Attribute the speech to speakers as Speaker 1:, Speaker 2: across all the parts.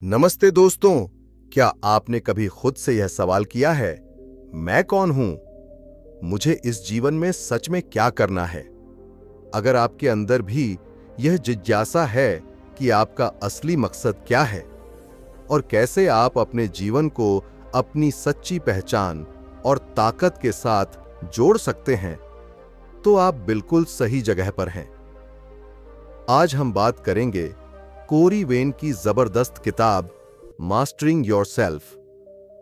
Speaker 1: नमस्ते दोस्तों। क्या आपने कभी खुद से यह सवाल किया है, मैं कौन हूं? मुझे इस जीवन में सच में क्या करना है? अगर आपके अंदर भी यह जिज्ञासा है कि आपका असली मकसद क्या है और कैसे आप अपने जीवन को अपनी सच्ची पहचान और ताकत के साथ जोड़ सकते हैं, तो आप बिल्कुल सही जगह पर हैं। आज हम बात करेंगे कोरी वेन की जबरदस्त किताब mastering yourself,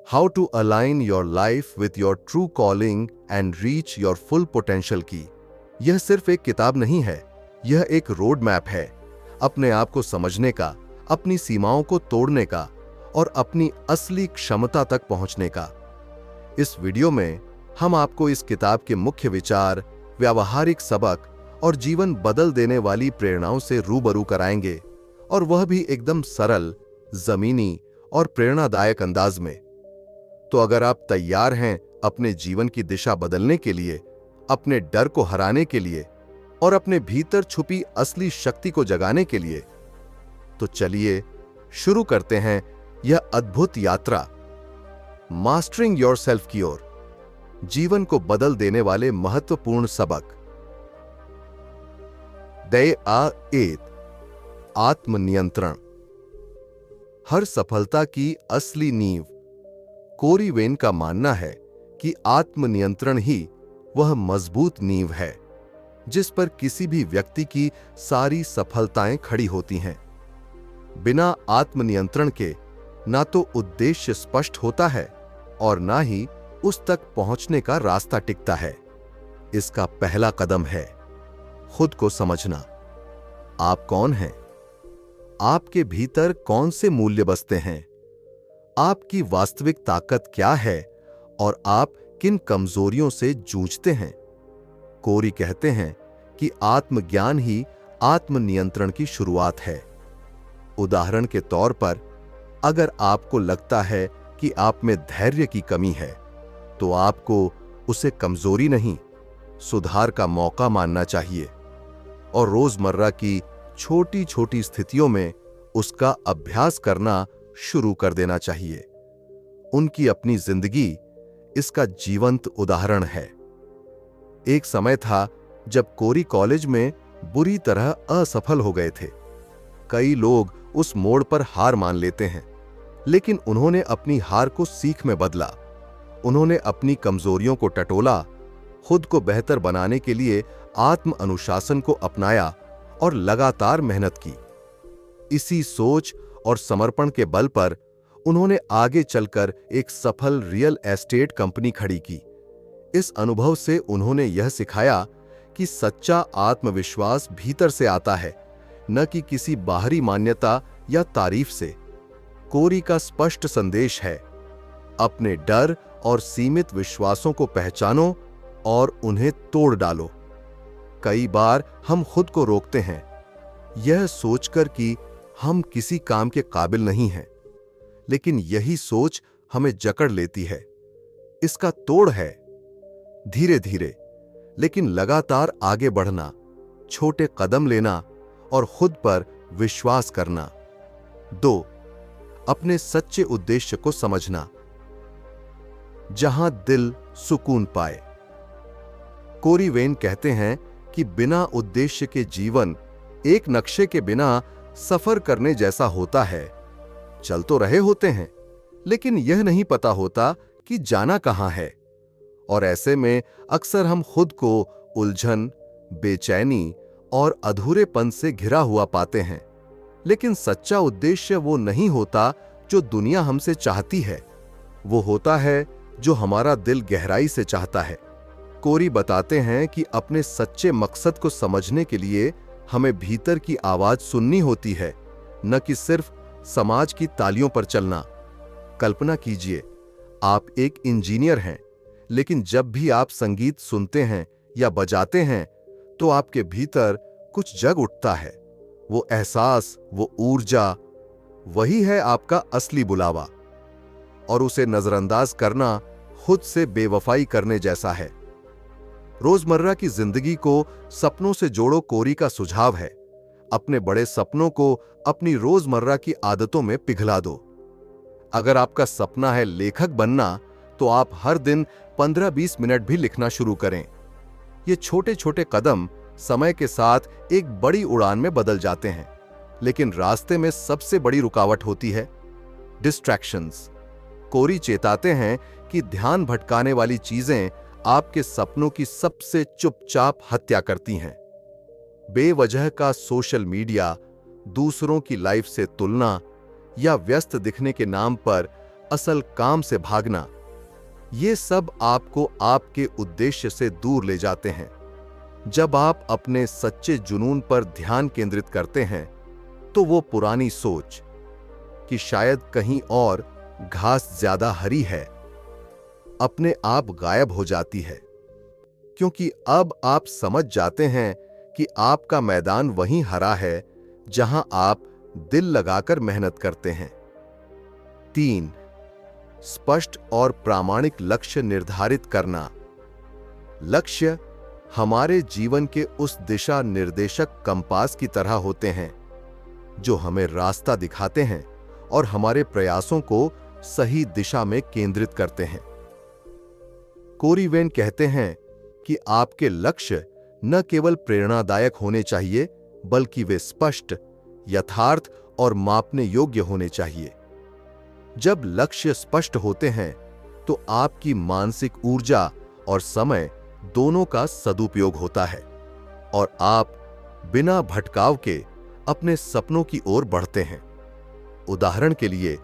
Speaker 1: how to align your life with your true calling and reach your full potential की। यह सिर्फ एक किताब नहीं है, यह एक रोड मैप है अपने आप को समझने का, अपनी सीमाओं को तोड़ने का और अपनी असली क्षमता तक पहुंचने का। इस वीडियो में हम आपको इस किताब के मुख्य विचार, व्यावहारिक सबक और जीवन बदल देने वाली प्रेरणाओं से रूबरू कराएंगे, और वह भी एकदम सरल, जमीनी और प्रेरणादायक अंदाज में। तो अगर आप तैयार हैं अपने जीवन की दिशा बदलने के लिए, अपने डर को हराने के लिए और अपने भीतर छुपी असली शक्ति को जगाने के लिए, तो चलिए शुरू करते हैं यह अद्भुत यात्रा मास्टरिंग योरसेल्फ की ओर, जीवन को बदल देने वाले महत्वपूर्ण सबक। Day 8, आत्मनियंत्रण। हर सफलता की असली नींव। कोरी वेन का मानना है कि आत्मनियंत्रण ही वह मजबूत नींव है जिस पर किसी भी व्यक्ति की सारी सफलताएं खड़ी होती हैं। बिना आत्मनियंत्रण के ना तो उद्देश्य स्पष्ट होता है और ना ही उस तक पहुंचने का रास्ता टिकता है। इसका पहला कदम है खुद को समझना। आप कौन हैं? आपके भीतर कौन से मूल्य बसते हैं? आपकी वास्तविक ताकत क्या है और आप किन कमजोरियों से जूझते हैं? कोरी कहते हैं कि आत्मज्ञान ही आत्मनियंत्रण की शुरुआत है। उदाहरण के तौर पर, अगर आपको लगता है कि आप में धैर्य की कमी है, तो आपको उसे कमजोरी नहीं, सुधार का मौका मानना चाहिए और रोजमर्रा की छोटी छोटी स्थितियों में उसका अभ्यास करना शुरू कर देना चाहिए। उनकी अपनी जिंदगी इसका जीवंत उदाहरण है। एक समय था जब कोरी कॉलेज में बुरी तरह असफल हो गए थे। कई लोग उस मोड़ पर हार मान लेते हैं, लेकिन उन्होंने अपनी हार को सीख में बदला। उन्होंने अपनी कमजोरियों को टटोला, खुद को बेहतर बनाने के लिए आत्म अनुशासन को अपनाया और लगातार मेहनत की। इसी सोच और समर्पण के बल पर उन्होंने आगे चलकर एक सफल रियल एस्टेट कंपनी खड़ी की। इस अनुभव से उन्होंने यह सिखाया कि सच्चा आत्मविश्वास भीतर से आता है, न कि किसी बाहरी मान्यता या तारीफ से। कोरी का स्पष्ट संदेश है, अपने डर और सीमित विश्वासों को पहचानो और उन्हें तोड़ डालो। कई बार हम खुद को रोकते हैं, यह सोचकर कि हम किसी काम के काबिल नहीं हैं, लेकिन यही सोच हमें जकड़ लेती है। इसका तोड़ है धीरे धीरे लेकिन लगातार आगे बढ़ना, छोटे कदम लेना और खुद पर विश्वास करना। 2, अपने सच्चे उद्देश्य को समझना। जहां दिल सुकून पाए। कोरी वेन कहते हैं कि बिना उद्देश्य के जीवन एक नक्शे के बिना सफर करने जैसा होता है। चल तो रहे होते हैं, लेकिन यह नहीं पता होता कि जाना कहां है। और ऐसे में अक्सर हम खुद को उलझन, बेचैनी और अधूरेपन से घिरा हुआ पाते हैं। लेकिन सच्चा उद्देश्य वो नहीं होता जो दुनिया हमसे चाहती है, वो होता है जो हमारा दिल गहराई से चाहता है। कोरी बताते हैं कि अपने सच्चे मकसद को समझने के लिए हमें भीतर की आवाज सुननी होती है, न कि सिर्फ समाज की तालियों पर चलना। कल्पना कीजिए, आप एक इंजीनियर हैं, लेकिन जब भी आप संगीत सुनते हैं या बजाते हैं, तो आपके भीतर कुछ जग उठता है। वो एहसास, वो ऊर्जा, वही है आपका असली बुलावा। और उसे नजरअंदाज करना खुद से बेवफाई करने जैसा है। रोजमर्रा की जिंदगी को सपनों से जोड़ो कोरी का सुझाव है। अपने बड़े सपनों को अपनी रोजमर्रा की आदतों में पिघला दो। अगर आपका सपना है लेखक बनना, तो आप हर दिन 15-20 मिनट भी लिखना शुरू करें। ये छोटे छोटे कदम समय के साथ एक बड़ी उड़ान में बदल जाते हैं, लेकिन रास्ते में सबसे बड़ी रुकावट होती है डिस्ट्रैक्शंस। कोरी चेताते हैं कि ध्यान भटकाने वाली चीजें आपके सपनों की सबसे चुपचाप हत्या करती हैं। बेवजह का सोशल मीडिया, दूसरों की लाइफ से तुलना या व्यस्त दिखने के नाम पर असल काम से भागना, ये सब आपको आपके उद्देश्य से दूर ले जाते हैं। जब आप अपने सच्चे जुनून पर ध्यान केंद्रित करते हैं, तो वो पुरानी सोच कि शायद कहीं और घास ज्यादा हरी है, अपने आप गायब हो जाती है, क्योंकि अब आप समझ जाते हैं कि आपका मैदान वहीं हरा है जहां आप दिल लगाकर मेहनत करते हैं। 3. स्पष्ट और प्रामाणिक लक्ष्य निर्धारित करना। लक्ष्य हमारे जीवन के उस दिशा निर्देशक कंपास की तरह होते हैं जो हमें रास्ता दिखाते हैं और हमारे प्रयासों को सही दिशा में केंद्रित करते हैं। कोरी वेन कहते हैं कि आपके लक्ष्य न केवल प्रेरणादायक होने चाहिए, बल्कि वे स्पष्ट, यथार्थ और मापने योग्य होने चाहिए। जब लक्ष्य स्पष्ट होते हैं, तो आपकी मानसिक ऊर्जा और समय दोनों का सदुपयोग होता है और आप बिना भटकाव के अपने सपनों की ओर बढ़ते हैं। उदाहरण के लिए,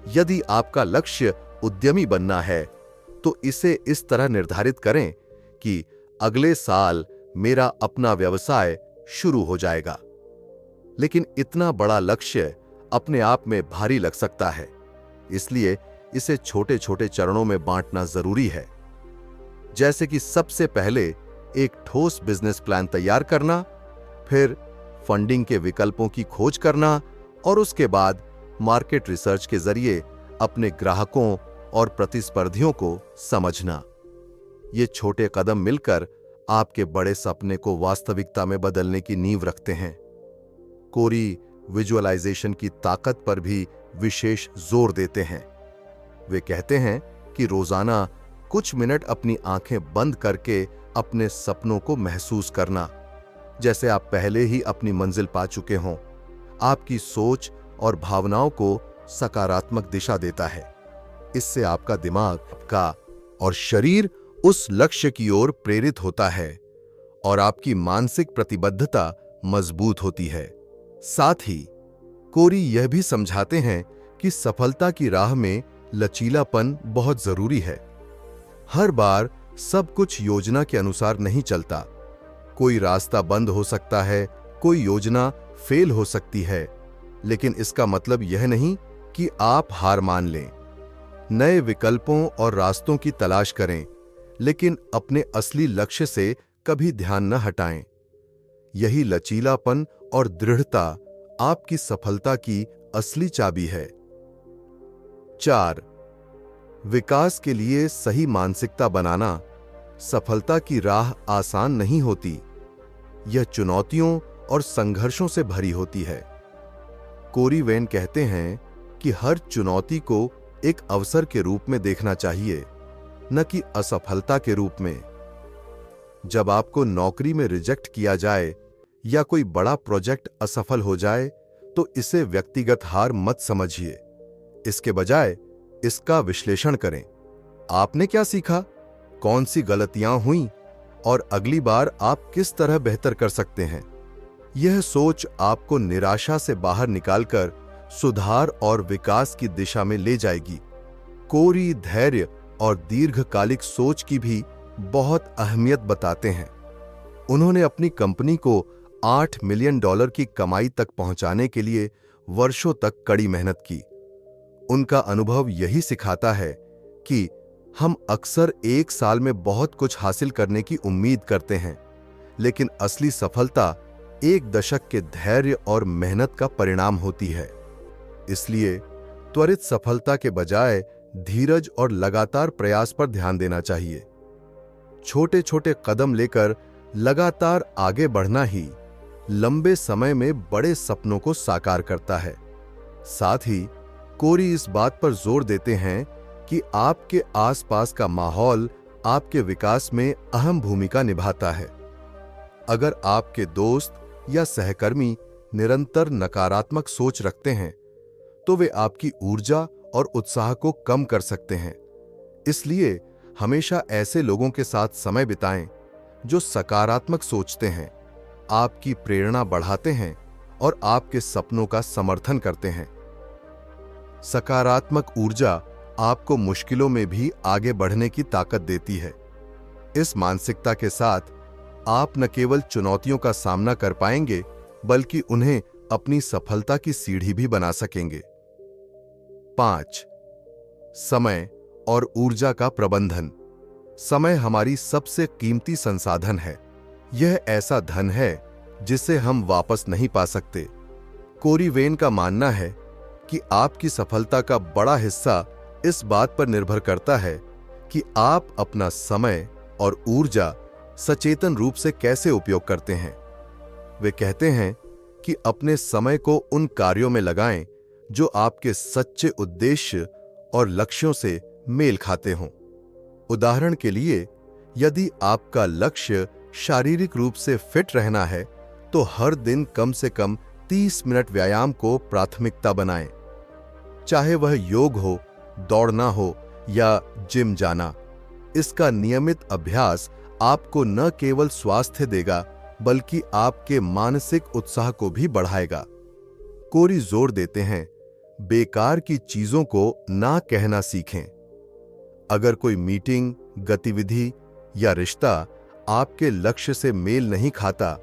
Speaker 1: यदि आपका लक्ष्य उद्यमी बनना है, तो इसे इस तरह निर्धारित करें कि अगले साल मेरा अपना व्यवसाय शुरू हो जाएगा। लेकिन इतना बड़ा लक्ष्य अपने आप में भारी लग सकता है, इसलिए इसे छोटे छोटे चरणों में बांटना जरूरी है। जैसे कि सबसे पहले एक ठोस बिजनेस प्लान तैयार करना, फिर फंडिंग के विकल्पों की खोज करना और उसके बाद मार्केट रिसर्च के जरिए अपने ग्राहकों और प्रतिस्पर्धियों को समझना। ये छोटे कदम मिलकर आपके बड़े सपने को वास्तविकता में बदलने की नींव रखते हैं। कोरी विजुअलाइजेशन की ताकत पर भी विशेष जोर देते हैं। वे कहते हैं कि रोजाना कुछ मिनट अपनी आंखें बंद करके अपने सपनों को महसूस करना, जैसे आप पहले ही अपनी मंजिल पा चुके हों, आपकी सोच और भावनाओं को सकारात्मक दिशा देता है। इससे आपका दिमाग का और शरीर उस लक्ष्य की ओर प्रेरित होता है और आपकी मानसिक प्रतिबद्धता मजबूत होती है। साथ ही कोरी यह भी समझाते हैं कि सफलता की राह में लचीलापन बहुत जरूरी है। हर बार सब कुछ योजना के अनुसार नहीं चलता। कोई रास्ता बंद हो सकता है, कोई योजना फेल हो सकती है, लेकिन इसका मतलब यह नहीं कि आप हार मान लें। नए विकल्पों और रास्तों की तलाश करें, लेकिन अपने असली लक्ष्य से कभी ध्यान न हटाएं। यही लचीलापन और दृढ़ता आपकी सफलता की असली चाबी है। 4. विकास के लिए सही मानसिकता बनाना। सफलता की राह आसान नहीं होती। यह चुनौतियों और संघर्षों से भरी होती है। कोरी वेन कहते हैं कि हर चुनौती को एक अवसर के रूप में देखना चाहिए, न कि असफलता के रूप में। जब आपको नौकरी में रिजेक्ट किया जाए या कोई बड़ा प्रोजेक्ट असफल हो जाए, तो इसे व्यक्तिगत हार मत समझिए। इसके बजाय इसका विश्लेषण करें। आपने क्या सीखा, कौन सी गलतियां हुईं और अगली बार आप किस तरह बेहतर कर सकते हैं। यह सोच आपको निराशा से बाहर निकालकर सुधार और विकास की दिशा में ले जाएगी। कोरी धैर्य और दीर्घकालिक सोच की भी बहुत अहमियत बताते हैं। उन्होंने अपनी कंपनी को $8 मिलियन की कमाई तक पहुंचाने के लिए वर्षों तक कड़ी मेहनत की। उनका अनुभव यही सिखाता है कि हम अक्सर एक साल में बहुत कुछ हासिल करने की उम्मीद करते हैं, लेकिन असली सफलता एक दशक के धैर्य और मेहनत का परिणाम होती है। इसलिए त्वरित सफलता के बजाय धीरज और लगातार प्रयास पर ध्यान देना चाहिए। छोटे छोटे कदम लेकर लगातार आगे बढ़ना ही लंबे समय में बड़े सपनों को साकार करता है। साथ ही कोरी इस बात पर जोर देते हैं कि आपके आसपास का माहौल आपके विकास में अहम भूमिका निभाता है। अगर आपके दोस्त या सहकर्मी निरंतर नकारात्मक सोच रखते हैं, तो वे आपकी ऊर्जा और उत्साह को कम कर सकते हैं। इसलिए हमेशा ऐसे लोगों के साथ समय बिताएं जो सकारात्मक सोचते हैं, आपकी प्रेरणा बढ़ाते हैं और आपके सपनों का समर्थन करते हैं। सकारात्मक ऊर्जा आपको मुश्किलों में भी आगे बढ़ने की ताकत देती है। इस मानसिकता के साथ आप न केवल चुनौतियों का सामना कर पाएंगे, बल्कि उन्हें अपनी सफलता की सीढ़ी भी बना सकेंगे। 5. समय और ऊर्जा का प्रबंधन। समय हमारी सबसे कीमती संसाधन है। यह ऐसा धन है जिसे हम वापस नहीं पा सकते। कोरी वेन का मानना है कि आपकी सफलता का बड़ा हिस्सा इस बात पर निर्भर करता है कि आप अपना समय और ऊर्जा सचेतन रूप से कैसे उपयोग करते हैं। वे कहते हैं कि अपने समय को उन कार्यों में लगाएं जो आपके सच्चे उद्देश्य और लक्ष्यों से मेल खाते हों। उदाहरण के लिए, यदि आपका लक्ष्य शारीरिक रूप से फिट रहना है, तो हर दिन कम से कम 30 मिनट व्यायाम को प्राथमिकता बनाएं। चाहे वह योग हो, दौड़ना हो या जिम जाना, इसका नियमित अभ्यास आपको न केवल स्वास्थ्य देगा, बल्कि आपके मानसिक उत्साह को भी बढ़ाएगा। कोरी जोर देते हैं, बेकार की चीजों को ना कहना सीखें। अगर कोई मीटिंग, गतिविधि या रिश्ता आपके लक्ष्य से मेल नहीं खाता,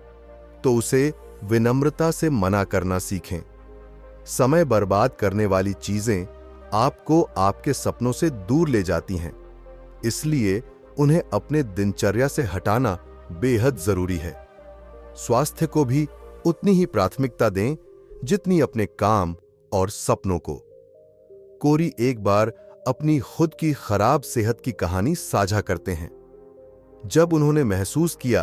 Speaker 1: तो उसे विनम्रता से मना करना सीखें। समय बर्बाद करने वाली चीजें आपको आपके सपनों से दूर ले जाती हैं, इसलिए उन्हें अपने दिनचर्या से हटाना बेहद जरूरी है। स्वास्थ्य को भी उतनी ही प्राथमिकता दें जितनी अपने काम और सपनों को। कोरी एक बार अपनी खुद की खराब सेहत की कहानी साझा करते हैं। जब उन्होंने महसूस किया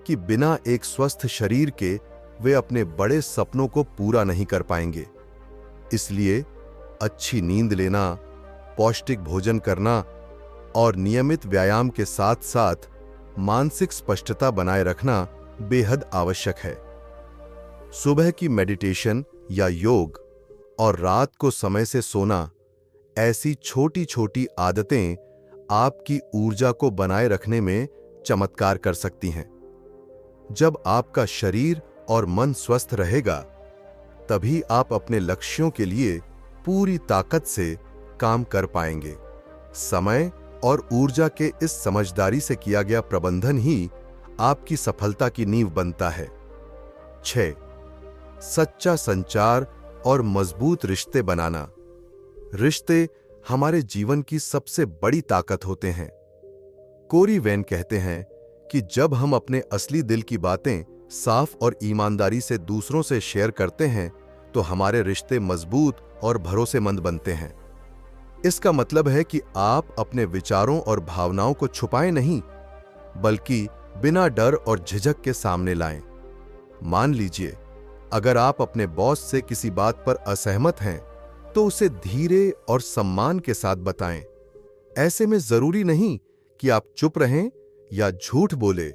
Speaker 1: कि बिना एक स्वस्थ शरीर के वे अपने बड़े सपनों को पूरा नहीं कर पाएंगे, इसलिए अच्छी नींद लेना, पौष्टिक भोजन करना और नियमित व्यायाम के साथ साथ मानसिक स्पष्टता बनाए रखना बेहद आवश्यक है। सुबह की मेडिटेशन या योग और रात को समय से सोना, ऐसी छोटी छोटी आदतें आपकी ऊर्जा को बनाए रखने में चमत्कार कर सकती हैं। जब आपका शरीर और मन स्वस्थ रहेगा, तभी आप अपने लक्ष्यों के लिए पूरी ताकत से काम कर पाएंगे। समय और ऊर्जा के इस समझदारी से किया गया प्रबंधन ही आपकी सफलता की नींव बनता है। 6. सच्चा संचार और मजबूत रिश्ते बनाना। रिश्ते हमारे जीवन की सबसे बड़ी ताकत होते हैं। कोरी वेन कहते हैं कि जब हम अपने असली दिल की बातें साफ और ईमानदारी से दूसरों से शेयर करते हैं, तो हमारे रिश्ते मजबूत और भरोसेमंद बनते हैं। इसका मतलब है कि आप अपने विचारों और भावनाओं को छुपाएं नहीं, बल्कि बिना डर और झिझक के सामने लाएं। मान लीजिए, अगर आप अपने बॉस से किसी बात पर असहमत हैं, तो उसे धीरे और सम्मान के साथ बताएं। ऐसे में जरूरी नहीं कि आप चुप रहें या झूठ बोले,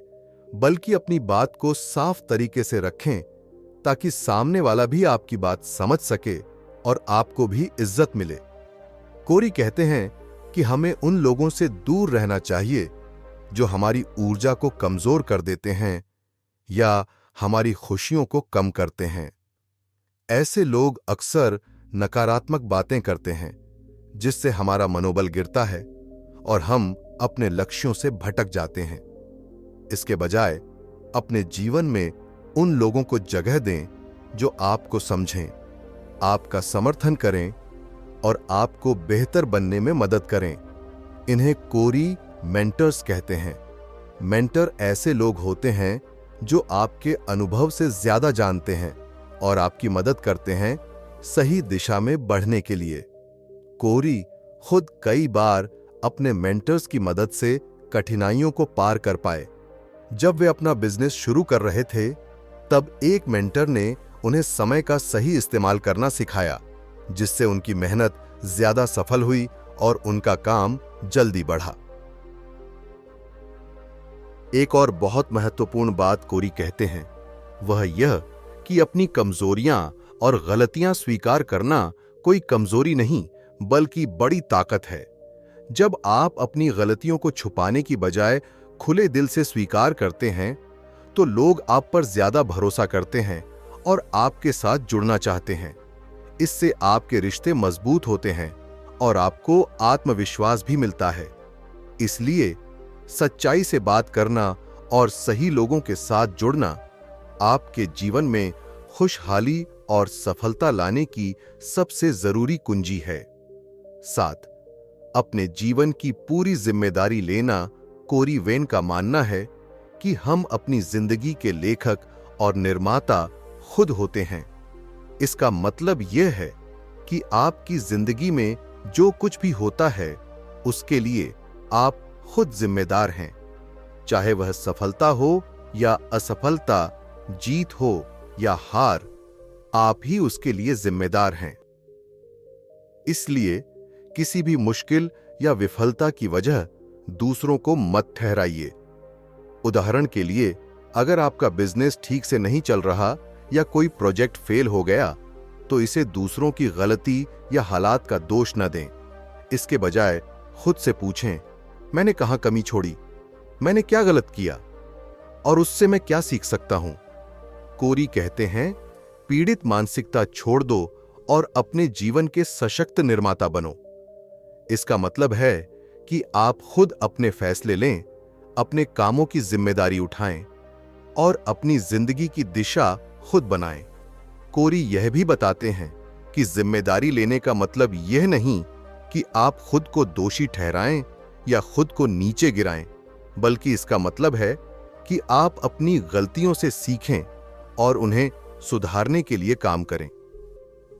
Speaker 1: बल्कि अपनी बात को साफ तरीके से रखें, ताकि सामने वाला भी आपकी बात समझ सके और आपको भी इज्जत मिले। कोरी कहते हैं कि हमें उन लोगों से दूर रहना चाहिए जो हमारी ऊर्जा को कमजोर कर देते हैं या हमारी खुशियों को कम करते हैं। ऐसे लोग अक्सर नकारात्मक बातें करते हैं, जिससे हमारा मनोबल गिरता है और हम अपने लक्ष्यों से भटक जाते हैं। इसके बजाय अपने जीवन में उन लोगों को जगह दें जो आपको समझें, आपका समर्थन करें और आपको बेहतर बनने में मदद करें। इन्हें कोरी मेंटर्स कहते हैं। मेंटर ऐसे लोग होते हैं जो आपके अनुभव से ज्यादा जानते हैं और आपकी मदद करते हैं सही दिशा में बढ़ने के लिए। कोरी खुद कई बार अपने मेंटर्स की मदद से कठिनाइयों को पार कर पाए। जब वे अपना बिजनेस शुरू कर रहे थे, तब एक मेंटर ने उन्हें समय का सही इस्तेमाल करना सिखाया, जिससे उनकी मेहनत ज्यादा सफल हुई और उनका काम जल्दी बढ़ा। एक और बहुत महत्वपूर्ण बात कोरी कहते हैं, वह यह कि अपनी कमजोरियां और गलतियां स्वीकार करना कोई कमजोरी नहीं बल्कि बड़ी ताकत है। जब आप अपनी गलतियों को छुपाने की बजाय खुले दिल से स्वीकार करते हैं तो लोग आप पर ज्यादा भरोसा करते हैं और आपके साथ जुड़ना चाहते हैं। इससे आपके रिश्ते मजबूत होते हैं और आपको आत्मविश्वास भी मिलता है। इसलिए सच्चाई से बात करना और सही लोगों के साथ जुड़ना आपके जीवन में खुशहाली और सफलता लाने की सबसे जरूरी कुंजी है। 7. अपने जीवन की पूरी जिम्मेदारी लेना। कोरी वेन का मानना है कि हम अपनी जिंदगी के लेखक और निर्माता खुद होते हैं। इसका मतलब यह है कि आपकी जिंदगी में जो कुछ भी होता है उसके लिए आप खुद जिम्मेदार हैं। चाहे वह सफलता हो या असफलता, जीत हो या हार, आप ही उसके लिए जिम्मेदार हैं। इसलिए किसी भी मुश्किल या विफलता की वजह दूसरों को मत ठहराइए। उदाहरण के लिए, अगर आपका बिजनेस ठीक से नहीं चल रहा या कोई प्रोजेक्ट फेल हो गया तो इसे दूसरों की गलती या हालात का दोष न दें। इसके बजाय खुद से पूछें, मैंने कहां कमी छोड़ी, मैंने क्या गलत किया और उससे मैं क्या सीख सकता हूं। कोरी कहते हैं, पीड़ित मानसिकता छोड़ दो और अपने जीवन के सशक्त निर्माता बनो। इसका मतलब है कि आप खुद अपने फैसले लें, अपने कामों की जिम्मेदारी उठाएं और अपनी जिंदगी की दिशा खुद बनाएं। कोरी यह भी बताते हैं कि जिम्मेदारी लेने का मतलब यह नहीं कि आप खुद को दोषी ठहराएं या खुद को नीचे गिराएं, बल्कि इसका मतलब है कि आप अपनी गलतियों से सीखें और उन्हें सुधारने के लिए काम करें।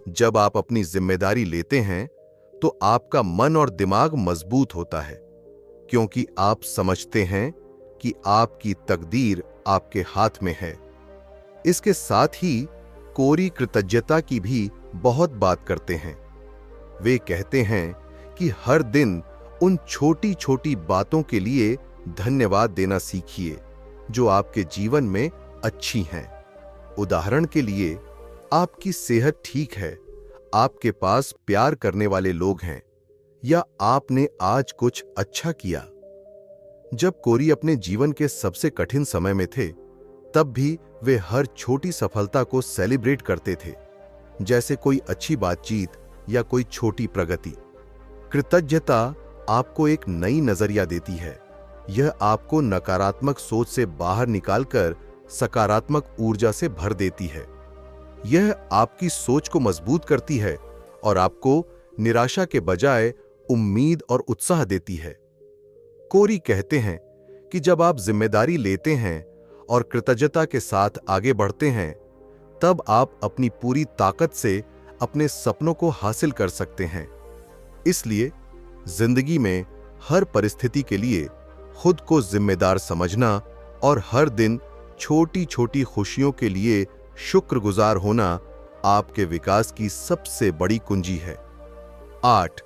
Speaker 1: जब आप अपनी जिम्मेदारी लेते हैं तो आपका मन और दिमाग मजबूत होता है, क्योंकि आप समझते हैं कि आपकी तकदीर आपके हाथ में है। इसके साथ ही कोरी कृतज्ञता की भी बहुत बात करते हैं। वे कहते हैं कि हर दिन उन छोटी छोटी बातों के लिए धन्यवाद देना सीखिए जो आपके जीवन में अच्छी हैं। उदाहरण के लिए, आपकी सेहत ठीक है, आपके पास प्यार करने वाले लोग हैं, या आपने आज कुछ अच्छा किया। जब कोरी अपने जीवन के सबसे कठिन समय में थे, तब भी वे हर छोटी सफलता को सेलिब्रेट करते थे, जैसे कोई अच्छी बातचीत या कोई छोटी प्रगति। कृतज्ञता आपको एक नई नजरिया देती है। यह आपको नकारात्मक सोच से बाहर निकालकर सकारात्मक ऊर्जा से भर देती है। यह आपकी सोच को मजबूत करती है और आपको निराशा के बजाय उम्मीद और उत्साह देती है। कोरी कहते हैं कि जब आप जिम्मेदारी लेते हैं और कृतज्ञता के साथ आगे बढ़ते हैं, तब आप अपनी पूरी ताकत से अपने सपनों को हासिल कर सकते हैं। इसलिए जिंदगी में हर परिस्थिति के लिए खुद को जिम्मेदार समझना और हर दिन छोटी छोटी खुशियों के लिए शुक्रगुजार होना आपके विकास की सबसे बड़ी कुंजी है। 8.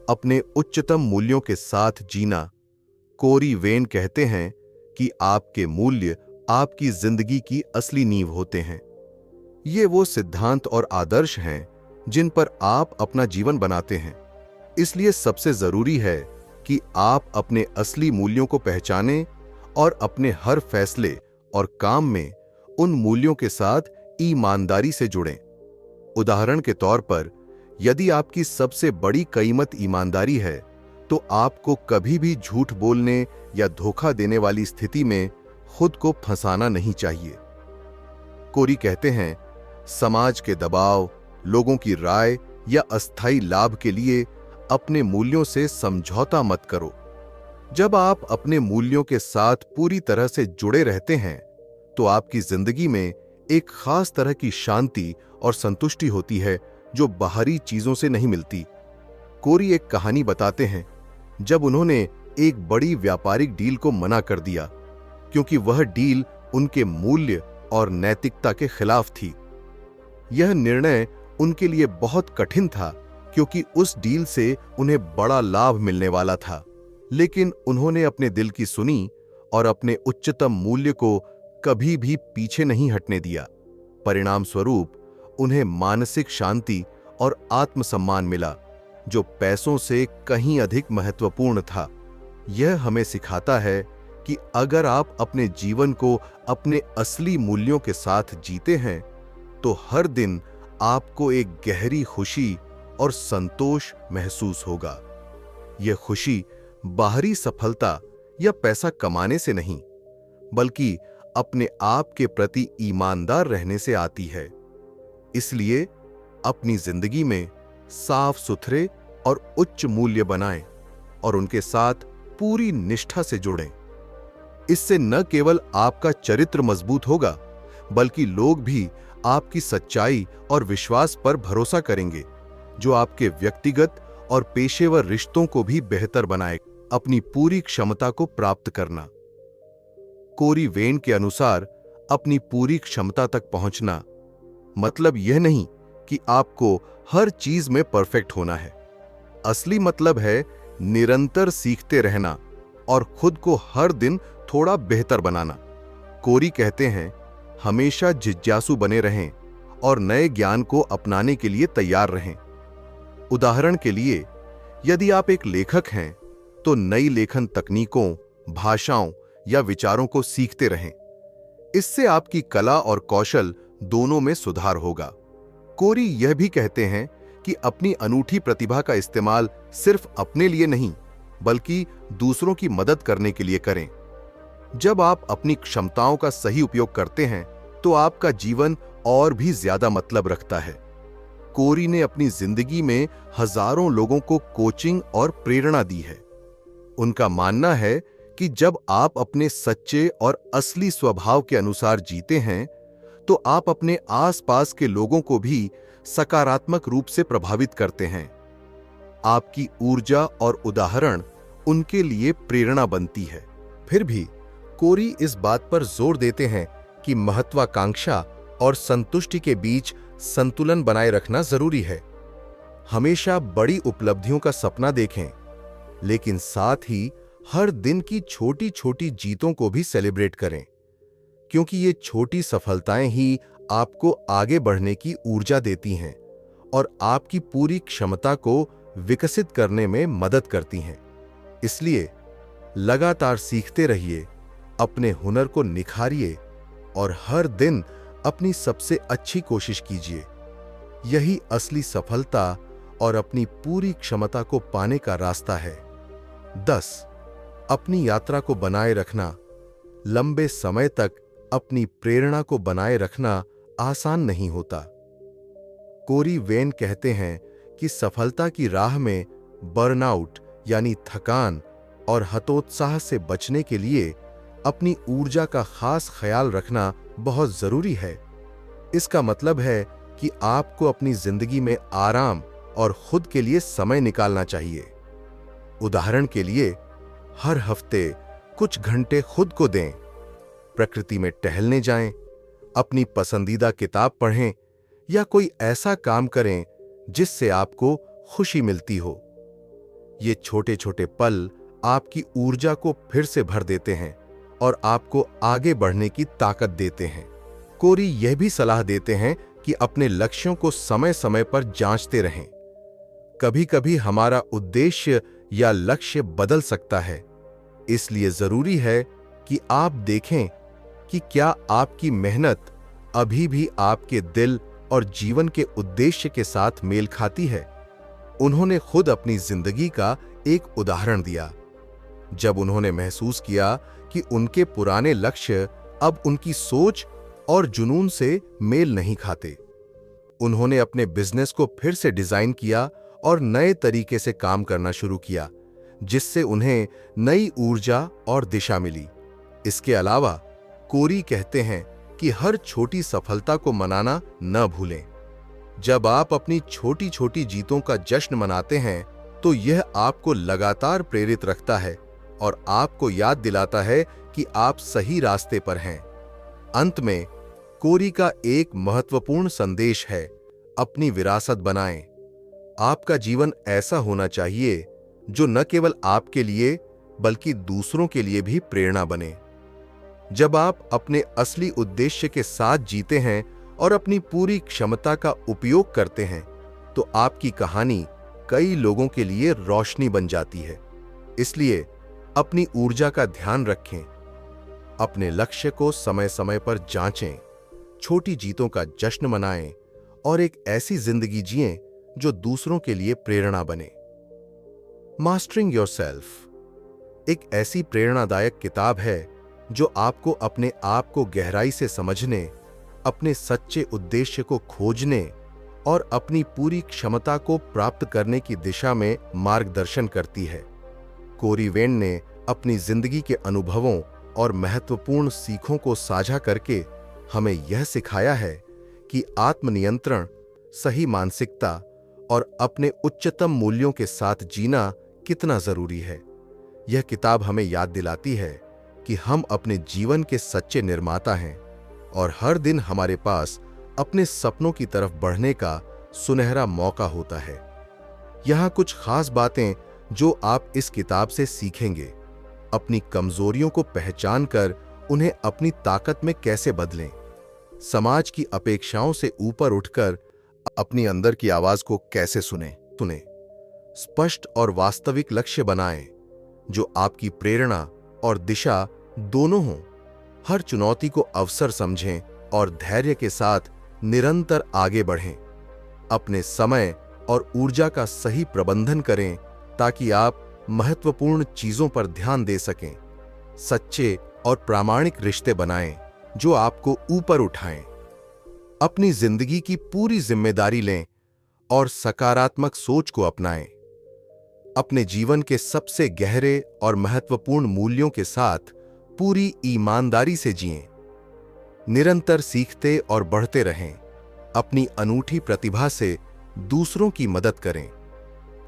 Speaker 1: अपने उच्चतम मूल्यों के साथ जीना। कोरी वेन कहते हैं कि आपके मूल्य आपकी जिंदगी की असली नींव होते हैं। ये वो सिद्धांत और आदर्श हैं जिन पर आप अपना जीवन बनाते हैं। इसलिए सबसे जरूरी है कि आप अपने असली मूल्यों को पहचानें और अपने हर फैसले और काम में उन मूल्यों के साथ ईमानदारी से जुड़ें। उदाहरण के तौर पर, यदि आपकी सबसे बड़ी कीमत ईमानदारी है, तो आपको कभी भी झूठ बोलने या धोखा देने वाली स्थिति में खुद को फंसाना नहीं चाहिए। कोरी कहते हैं, समाज के दबाव, लोगों की राय या अस्थायी लाभ के लिए अपने मूल्यों से समझौता मत करो। जब आप अपने मूल्यों के साथ पूरी तरह से जुड़े रहते हैं, तो आपकी जिंदगी में एक खास तरह की शांति और संतुष्टि होती है जो बाहरी चीजों से नहीं मिलती। कोरी एक कहानी बताते हैं जब उन्होंने एक बड़ी व्यापारिक डील को मना कर दिया, क्योंकि वह डील उनके मूल्य और नैतिकता के खिलाफ थी। यह निर्णय उनके लिए बहुत कठिन था क्योंकि उस डील से उन्हें बड़ा लाभ मिलने वाला था, लेकिन उन्होंने अपने दिल की सुनी और अपने उच्चतम मूल्य को कभी भी पीछे नहीं हटने दिया। परिणाम स्वरूप उन्हें मानसिक शांति और आत्मसम्मान मिला, जो पैसों से कहीं अधिक महत्वपूर्ण था। यह हमें सिखाता है कि अगर आप अपने जीवन को अपने असली मूल्यों के साथ जीते हैं, तो हर दिन आपको एक गहरी खुशी और संतोष महसूस होगा। यह खुशी बाहरी सफलता या पैसा कमाने से नहीं, बल्कि अपने आप के प्रति ईमानदार रहने से आती है। इसलिए अपनी जिंदगी में साफ सुथरे और उच्च मूल्य बनाएं और उनके साथ पूरी निष्ठा से जुड़ें। इससे न केवल आपका चरित्र मजबूत होगा, बल्कि लोग भी आपकी सच्चाई और विश्वास पर भरोसा करेंगे, जो आपके व्यक्तिगत और पेशेवर रिश्तों को भी बेहतर बनाए। अपनी पूरी क्षमता को प्राप्त करना। कोरी वेन के अनुसार अपनी पूरी क्षमता तक पहुंचना मतलब यह नहीं कि आपको हर चीज में परफेक्ट होना है। असली मतलब है निरंतर सीखते रहना और खुद को हर दिन थोड़ा बेहतर बनाना। कोरी कहते हैं, हमेशा जिज्ञासु बने रहें और नए ज्ञान को अपनाने के लिए तैयार रहें। उदाहरण के लिए, यदि आप एक लेखक हैं, तो नई लेखन तकनीकों, भाषाओं या विचारों को सीखते रहें। इससे आपकी कला और कौशल दोनों में सुधार होगा। कोरी यह भी कहते हैं कि अपनी अनूठी प्रतिभा का इस्तेमाल सिर्फ अपने लिए नहीं, बल्कि दूसरों की मदद करने के लिए करें। जब आप अपनी क्षमताओं का सही उपयोग करते हैं, तो आपका जीवन और भी ज्यादा मतलब रखता है। कोरी ने अपनी जिंदगी में हजारों लोगों को कोचिंग और प्रेरणा दी है। उनका मानना है कि जब आप अपने सच्चे और असली स्वभाव के अनुसार जीते हैं, तो आप अपने आसपास के लोगों को भी सकारात्मक रूप से प्रभावित करते हैं। आपकी ऊर्जा और उदाहरण उनके लिए प्रेरणा बनती है। फिर भी कोरी इस बात पर जोर देते हैं कि महत्वाकांक्षा और संतुष्टि के बीच संतुलन बनाए रखना जरूरी है। हमेशा बड़ी उपलब्धियों का सपना देखें, लेकिन साथ ही हर दिन की छोटी छोटी जीतों को भी सेलिब्रेट करें, क्योंकि ये छोटी सफलताएं ही आपको आगे बढ़ने की ऊर्जा देती हैं और आपकी पूरी क्षमता को विकसित करने में मदद करती हैं। इसलिए लगातार सीखते रहिए, अपने हुनर को निखारिए और हर दिन अपनी सबसे अच्छी कोशिश कीजिए। यही असली सफलता और अपनी पूरी क्षमता को पाने का रास्ता है। 10. अपनी यात्रा को बनाए रखना। लंबे समय तक अपनी प्रेरणा को बनाए रखना आसान नहीं होता। कोरी वेन कहते हैं कि सफलता की राह में बर्नआउट यानी थकान और हतोत्साह से बचने के लिए अपनी ऊर्जा का खास ख्याल रखना बहुत जरूरी है। इसका मतलब है कि आपको अपनी जिंदगी में आराम और खुद के लिए समय निकालना चाहिए। उदाहरण के लिए, हर हफ्ते कुछ घंटे खुद को दें। प्रकृति में टहलने जाएं, अपनी पसंदीदा किताब पढ़ें या कोई ऐसा काम करें जिससे आपको खुशी मिलती हो। ये छोटे छोटे पल आपकी ऊर्जा को फिर से भर देते हैं और आपको आगे बढ़ने की ताकत देते हैं। कोरी यह भी सलाह देते हैं कि अपने लक्ष्यों को समय समय पर जांचते रहें। कभी कभी हमारा उद्देश्य या लक्ष्य बदल सकता है, इसलिए जरूरी है कि आप देखें कि क्या आपकी मेहनत अभी भी आपके दिल और जीवन के उद्देश्य के साथ मेल खाती है। उन्होंने खुद अपनी जिंदगी का एक उदाहरण दिया, जब उन्होंने महसूस किया कि उनके पुराने लक्ष्य अब उनकी सोच और जुनून से मेल नहीं खाते। उन्होंने अपने बिजनेस को फिर से डिजाइन किया और नए तरीके से काम करना शुरू किया, जिससे उन्हें नई ऊर्जा और दिशा मिली। इसके अलावा कोरी कहते हैं कि हर छोटी सफलता को मनाना न भूलें। जब आप अपनी छोटी छोटी जीतों का जश्न मनाते हैं, तो यह आपको लगातार प्रेरित रखता है और आपको याद दिलाता है कि आप सही रास्ते पर हैं। अंत में कोरी का एक महत्वपूर्ण संदेश है, अपनी विरासत बनाएं। आपका जीवन ऐसा होना चाहिए जो न केवल आपके लिए बल्कि दूसरों के लिए भी प्रेरणा बने। जब आप अपने असली उद्देश्य के साथ जीते हैं और अपनी पूरी क्षमता का उपयोग करते हैं, तो आपकी कहानी कई लोगों के लिए रोशनी बन जाती है। इसलिए अपनी ऊर्जा का ध्यान रखें, अपने लक्ष्य को समय समय पर जांचें, छोटी जीतों का जश्न मनाएं और एक ऐसी जिंदगी जिएं जो दूसरों के लिए प्रेरणा बने। मास्टरिंग योरसेल्फ एक ऐसी प्रेरणादायक किताब है जो आपको अपने आप को गहराई से समझने, अपने सच्चे उद्देश्य को खोजने और अपनी पूरी क्षमता को प्राप्त करने की दिशा में मार्गदर्शन करती है। कोरी वेन ने अपनी जिंदगी के अनुभवों और महत्वपूर्ण सीखों को साझा करके हमें यह सिखाया है कि आत्मनियंत्रण, सही मानसिकता और अपने उच्चतम मूल्यों के साथ जीना कितना जरूरी है। यह किताब हमें याद दिलाती है कि हम अपने जीवन के सच्चे निर्माता हैं और हर दिन हमारे पास अपने सपनों की तरफ बढ़ने का सुनहरा मौका होता है। यहाँ कुछ खास बातें जो आप इस किताब से सीखेंगे। अपनी कमजोरियों को पहचान कर उन्हें अपनी ताकत में कैसे बदलें, समाज की अपेक्षाओं से ऊपर उठकर अपनी अंदर की आवाज को कैसे सुने, स्पष्ट और वास्तविक लक्ष्य बनाएं जो आपकी प्रेरणा और दिशा दोनों हों। हर चुनौती को अवसर समझें और धैर्य के साथ निरंतर आगे बढ़ें। अपने समय और ऊर्जा का सही प्रबंधन करें ताकि आप महत्वपूर्ण चीजों पर ध्यान दे सकें। सच्चे और प्रामाणिक रिश्ते बनाएं जो आपको ऊपर उठाएं। अपनी जिंदगी की पूरी जिम्मेदारी लें और सकारात्मक सोच को अपनाएं। अपने जीवन के सबसे गहरे और महत्वपूर्ण मूल्यों के साथ पूरी ईमानदारी से जिएं। निरंतर सीखते और बढ़ते रहें। अपनी अनूठी प्रतिभा से दूसरों की मदद करें।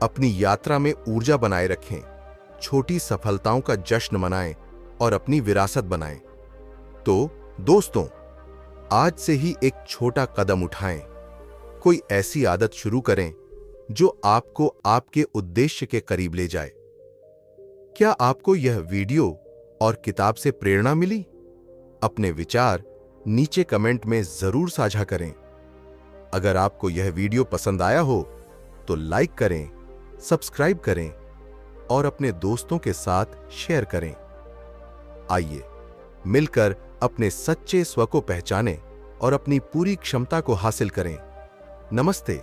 Speaker 1: अपनी यात्रा में ऊर्जा बनाए रखें। छोटी सफलताओं का जश्न मनाएं और अपनी विरासत बनाएं। तो दोस्तों, आज से ही एक छोटा कदम उठाएं। कोई ऐसी आदत शुरू करें जो आपको आपके उद्देश्य के करीब ले जाए। क्या आपको यह वीडियो और किताब से प्रेरणा मिली? अपने विचार नीचे कमेंट में जरूर साझा करें। अगर आपको यह वीडियो पसंद आया हो तो लाइक करें, सब्सक्राइब करें और अपने दोस्तों के साथ शेयर करें। आइए मिलकर अपने सच्चे स्व को पहचानें और अपनी पूरी क्षमता को हासिल करें। नमस्ते।